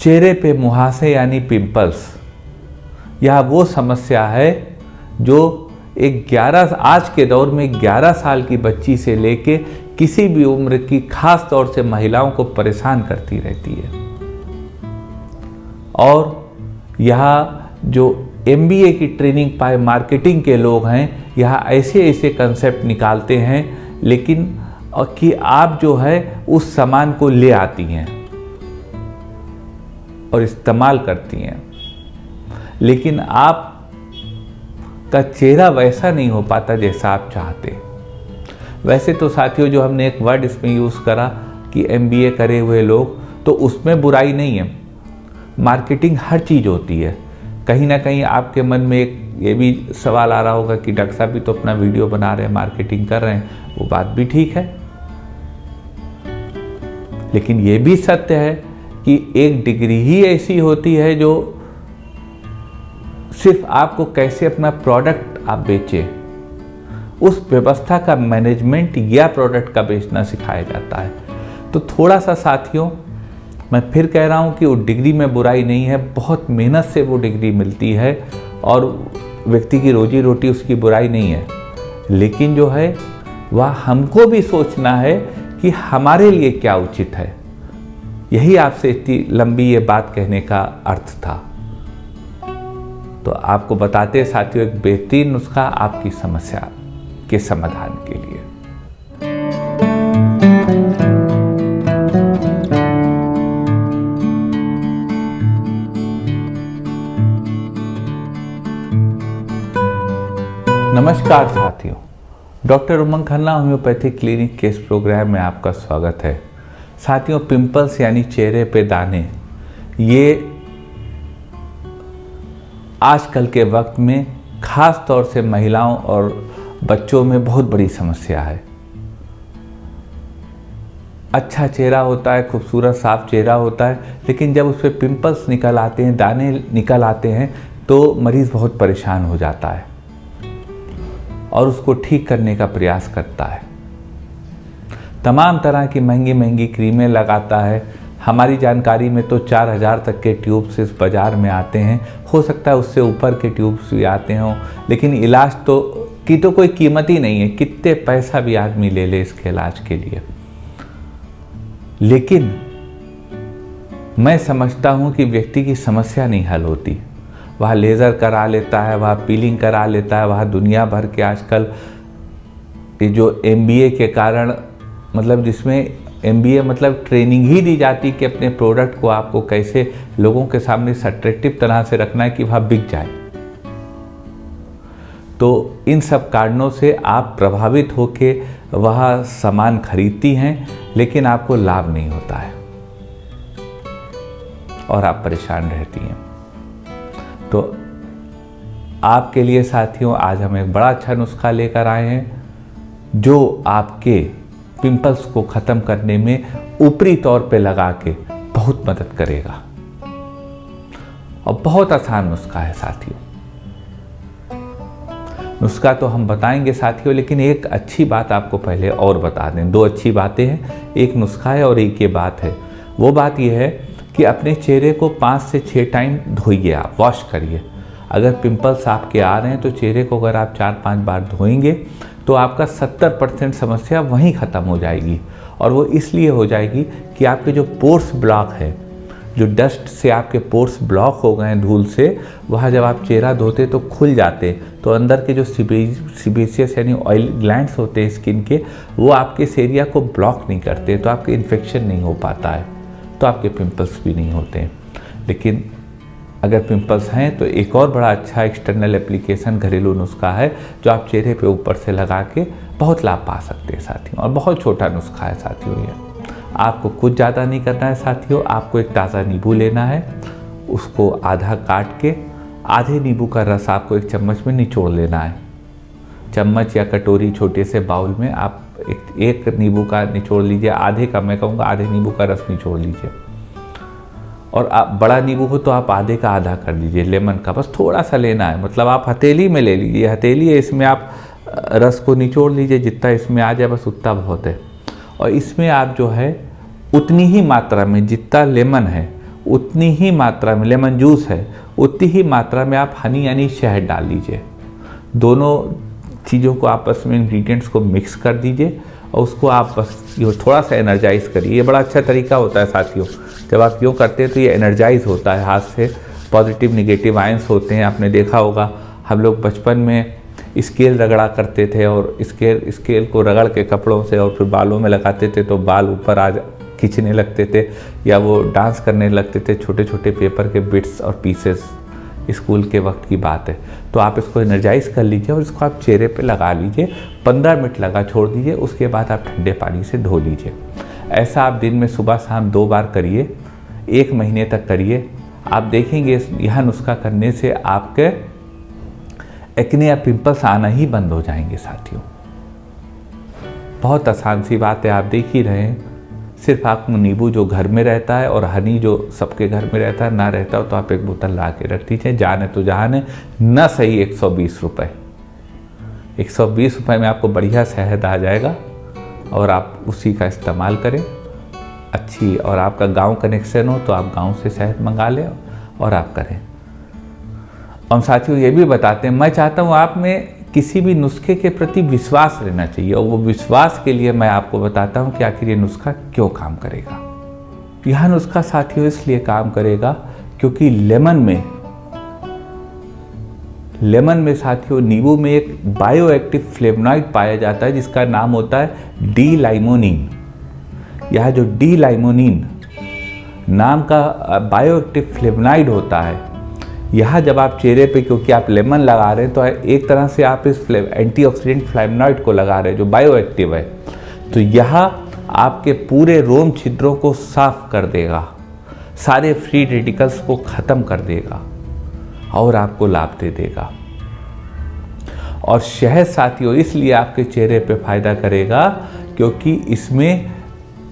चेहरे पे मुहासे यानी पिंपल्स, यह वो समस्या है जो आज के दौर में 11 साल की बच्ची से लेके किसी भी उम्र की, खास तौर से महिलाओं को परेशान करती रहती है। और यह जो MBA की ट्रेनिंग पाए मार्केटिंग के लोग हैं, यह ऐसे कंसेप्ट निकालते हैं, लेकिन कि आप जो है उस सामान को ले आती हैं और इस्तेमाल करती हैं, लेकिन आप का चेहरा वैसा नहीं हो पाता जैसा आप चाहते। वैसे तो साथियों, जो हमने एक वर्ड इसमें यूज़ करा कि MBA करे हुए लोग, तो उसमें बुराई नहीं है। मार्केटिंग हर चीज़ होती है। कहीं ना कहीं आपके मन में एक ये भी सवाल आ रहा होगा कि डॉक्टर साहब भी तो अपना वीडियो बना रहे हैं, मार्केटिंग कर रहे हैं, वो बात भी ठीक है, लेकिन ये भी सत्य है कि एक डिग्री ही ऐसी होती है जो सिर्फ आपको कैसे अपना प्रोडक्ट आप बेचें, उस व्यवस्था का मैनेजमेंट या प्रोडक्ट का बेचना सिखाया जाता है। तो थोड़ा सा साथियों, मैं फिर कह रहा हूँ कि वो डिग्री में बुराई नहीं है, बहुत मेहनत से वो डिग्री मिलती है और व्यक्ति की रोजी रोटी, उसकी बुराई नहीं है, लेकिन जो है वह हमको भी सोचना है कि हमारे लिए क्या उचित है। यही आपसे इतनी लंबी ये बात कहने का अर्थ था। तो आपको बताते साथियों एक बेहतरीन नुस्खा आपकी समस्या के समाधान के लिए। नमस्कार साथियों, डॉक्टर उमंग खन्ना होम्योपैथिक क्लिनिक के इस प्रोग्राम में आपका स्वागत है। साथियों, पिंपल्स यानी चेहरे पे दाने, ये आजकल के वक्त में खास तौर से महिलाओं और बच्चों में बहुत बड़ी समस्या है। अच्छा चेहरा होता है, खूबसूरत साफ चेहरा होता है, लेकिन जब उस पर पिंपल्स निकल आते हैं, दाने निकल आते हैं, तो मरीज़ बहुत परेशान हो जाता है और उसको ठीक करने का प्रयास करता है। तमाम तरह की महंगी महंगी क्रीमें लगाता है। हमारी जानकारी में तो 4000 तक के ट्यूब्स इस बाज़ार में आते हैं, हो सकता है उससे ऊपर के ट्यूब्स भी आते हों, लेकिन इलाज की तो कोई कीमत ही नहीं है, कितने पैसा भी आदमी ले ले इसके इलाज के लिए। लेकिन मैं समझता हूँ कि व्यक्ति की समस्या नहीं हल होती। वह लेज़र करा लेता है, वह पीलिंग करा लेता है, वह दुनिया भर के आजकल ये जो MBA के कारण, मतलब जिसमें MBA मतलब ट्रेनिंग ही दी जाती कि अपने प्रोडक्ट को आपको कैसे लोगों के सामने अट्रैक्टिव तरह से रखना है कि वह बिक जाए। तो इन सब कारणों से आप प्रभावित होके वह सामान खरीदती हैं, लेकिन आपको लाभ नहीं होता है और आप परेशान रहती हैं। तो आपके लिए साथियों आज हम एक बड़ा अच्छा नुस्खा लेकर आए हैं जो आपके पिंपल्स को ख़त्म करने में ऊपरी तौर पे लगा के बहुत मदद करेगा और बहुत आसान नुस्खा है साथियों। नुस्खा तो हम बताएंगे साथियों, लेकिन एक अच्छी बात आपको पहले और बता दें। दो अच्छी बातें हैं, एक नुस्खा है और एक ये बात है। वो बात ये है कि अपने चेहरे को 5 से 6 टाइम धोइए, आप वॉश करिए। अगर पिंपल्स आपके आ रहे हैं तो चेहरे को अगर आप 4-5 बार धोएंगे तो आपका 70% समस्या वहीं ख़त्म हो जाएगी। और वो इसलिए हो जाएगी कि आपके जो पोर्स ब्लॉक है, जो डस्ट से आपके पोर्स ब्लॉक हो गए हैं धूल से, वह जब आप चेहरा धोते तो खुल जाते, तो अंदर के जो सीबेसियस यानी ऑयल ग्लैंड्स होते हैं स्किन के, वो आपके इस एरिया को ब्लॉक नहीं करते, तो आपके इन्फेक्शन नहीं हो पाता है, तो आपके पिंपल्स भी नहीं होते हैं। लेकिन अगर पिंपल्स हैं तो एक और बड़ा अच्छा एक्सटर्नल एप्लीकेशन घरेलू नुस्खा है जो आप चेहरे पे ऊपर से लगा के बहुत लाभ पा सकते हैं साथियों। और बहुत छोटा नुस्खा है साथियों ये। आपको कुछ ज़्यादा नहीं करना है साथियों। आपको एक ताज़ा नींबू लेना है, उसको आधा काट के आधे नींबू का रस आपको एक चम्मच में निचोड़ लेना है। चम्मच या कटोरी छोटे से बाउल में आप एक नींबू का निचोड़ लीजिए, आधे का, मैं कहूँगा आधे नींबू का रस निचोड़ लीजिए। और आप बड़ा नींबू हो तो आप आधे का आधा कर लीजिए, लेमन का बस थोड़ा सा लेना है, मतलब आप हथेली में ले लीजिए, हथेली है इसमें आप रस को निचोड़ लीजिए, जितना इसमें आ जाए बस उतना बहुत है। और इसमें आप जो है उतनी ही मात्रा में जितना लेमन है उतनी ही मात्रा में, लेमन जूस है उतनी ही मात्रा में आप हनी यानी शहद डाल लीजिए। दोनों चीज़ों को आपस में इंग्रेडिएंट्स को मिक्स कर दीजिए और उसको आप बस थोड़ा सा एनर्जाइज करिए। ये बड़ा अच्छा तरीका होता है साथियों, जब आप यूँ करते हैं तो ये एनर्जाइज होता है, हाथ से पॉजिटिव निगेटिव आयंस होते हैं। आपने देखा होगा हम लोग बचपन में स्केल रगड़ा करते थे और स्केल को रगड़ के कपड़ों से और फिर बालों में लगाते थे तो बाल ऊपर आ खींचने लगते थे, या वो डांस करने लगते थे, छोटे छोटे पेपर के बिट्स और पीसेस। स्कूल के वक्त की बात है। तो आप इसको एनर्जाइज कर लीजिए और इसको आप चेहरे पे लगा लीजिए, 15 मिनट लगा छोड़ दीजिए, उसके बाद आप ठंडे पानी से धो लीजिए। ऐसा आप दिन में सुबह शाम 2 बार करिए, 1 महीने तक करिए। आप देखेंगे यह नुस्खा करने से आपके एक्ने या पिंपल्स आना ही बंद हो जाएंगे साथियों। बहुत आसान सी बात है, आप देख ही रहे हैं। सिर्फ आप नींबू जो घर में रहता है और हनी जो सबके घर में रहता है, ना रहता हो तो आप एक बोतल ला के रख दीजिए। जाने तो जहान है, न सही 120 रुपये। 120 रुपये में आपको बढ़िया शहद आ जाएगा और आप उसी का इस्तेमाल करें अच्छी। और आपका गांव कनेक्शन हो तो आप गांव से शहद मंगा लें और आप करें। हम साथियों ये भी बताते हैं, मैं चाहता हूँ आप में किसी भी नुस्खे के प्रति विश्वास रहना चाहिए, और वो विश्वास के लिए मैं आपको बताता हूँ कि आखिर ये नुस्खा क्यों काम करेगा। यह नुस्खा साथियों इसलिए काम करेगा क्योंकि लेमन में साथियों, नींबू में एक बायो एक्टिव फ्लेवोनॉइड पाया जाता है जिसका नाम होता है डी लाइमोनिन। यह जो डी लाइमोनिन नाम का बायो एक्टिव फ्लेवोनॉइड होता है, यह जब आप चेहरे पे, क्योंकि आप लेमन लगा रहे हैं तो एक तरह से आप इस एंटीऑक्सीडेंट फ्लेवोनॉइड को लगा रहे हैं जो बायो एक्टिव है, तो यह आपके पूरे रोम छिद्रों को साफ कर देगा, सारे फ्री रेडिकल्स को ख़त्म कर देगा और आपको लाभ दे देगा। और शहद साथियों इसलिए आपके चेहरे पे फायदा करेगा क्योंकि इसमें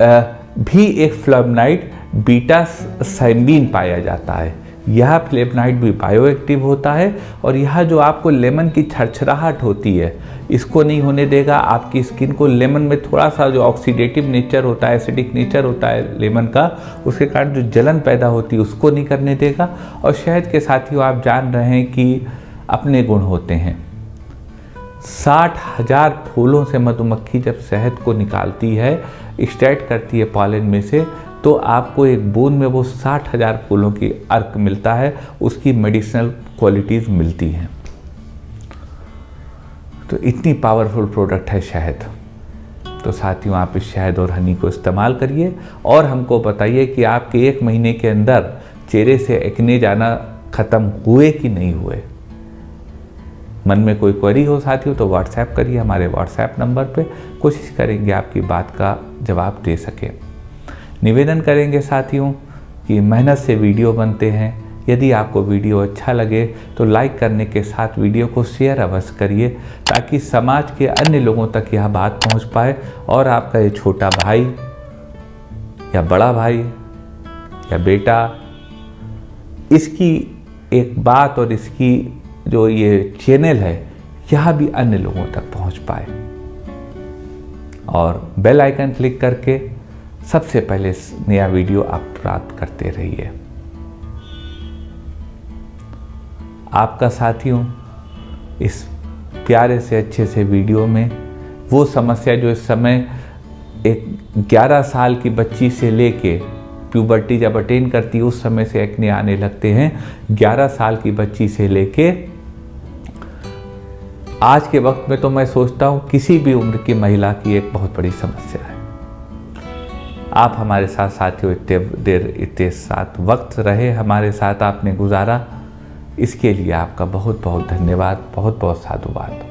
भी एक फ्लेवोनॉइड बीटा साइम्बिन पाया जाता है। यह फ्लेवोनॉइड भी बायोएक्टिव होता है और यह जो आपको लेमन की छरछराहट होती है इसको नहीं होने देगा। आपकी स्किन को, लेमन में थोड़ा सा जो ऑक्सीडेटिव नेचर होता है, एसिडिक नेचर होता है लेमन का, उसके कारण जो जलन पैदा होती है उसको नहीं करने देगा। और शहद के साथियों आप जान रहे हैं कि अपने गुण होते हैं। 60,000 फूलों से मधुमक्खी जब शहद को निकालती है, एक्सट्रैक्ट करती है पॉलन में से, तो आपको एक बूंद में वो 60,000 फूलों की अर्क मिलता है, उसकी मेडिसिनल क्वालिटीज़ मिलती हैं। तो इतनी पावरफुल प्रोडक्ट है शहद। तो साथियों आप इस शहद और हनी को इस्तेमाल करिए और हमको बताइए कि आपके 1 महीने के अंदर चेहरे से एक्ने जाना ख़त्म हुए कि नहीं हुए। मन में कोई क्वेरी हो साथियों तो व्हाट्सएप करिए हमारे व्हाट्सएप नंबर पे, कोशिश करेंगे आपकी बात का जवाब दे सकें। निवेदन करेंगे साथियों कि मेहनत से वीडियो बनते हैं। यदि आपको वीडियो अच्छा लगे तो लाइक करने के साथ वीडियो को शेयर अवश्य करिए ताकि समाज के अन्य लोगों तक यह बात पहुंच पाए और आपका ये छोटा भाई या बड़ा भाई या बेटा इसकी एक बात और इसकी जो ये चैनल है यह भी अन्य लोगों तक पहुंच पाए। और बेल आइकन क्लिक करके सबसे पहले नया वीडियो आप प्राप्त करते रहिए। आपका साथियों इस प्यारे से अच्छे से वीडियो में वो समस्या जो इस समय एक 11 साल की बच्ची से लेके प्यूबर्टी जब अटेन करती है उस समय से एक्ने आने लगते हैं, 11 साल की बच्ची से लेके आज के वक्त में तो मैं सोचता हूँ किसी भी उम्र की महिला की एक बहुत बड़ी समस्या है। आप हमारे साथ साथियों इतने देर इतने साथ वक्त रहे, हमारे साथ आपने गुजारा, इसके लिए आपका बहुत बहुत धन्यवाद, बहुत बहुत साधुवाद।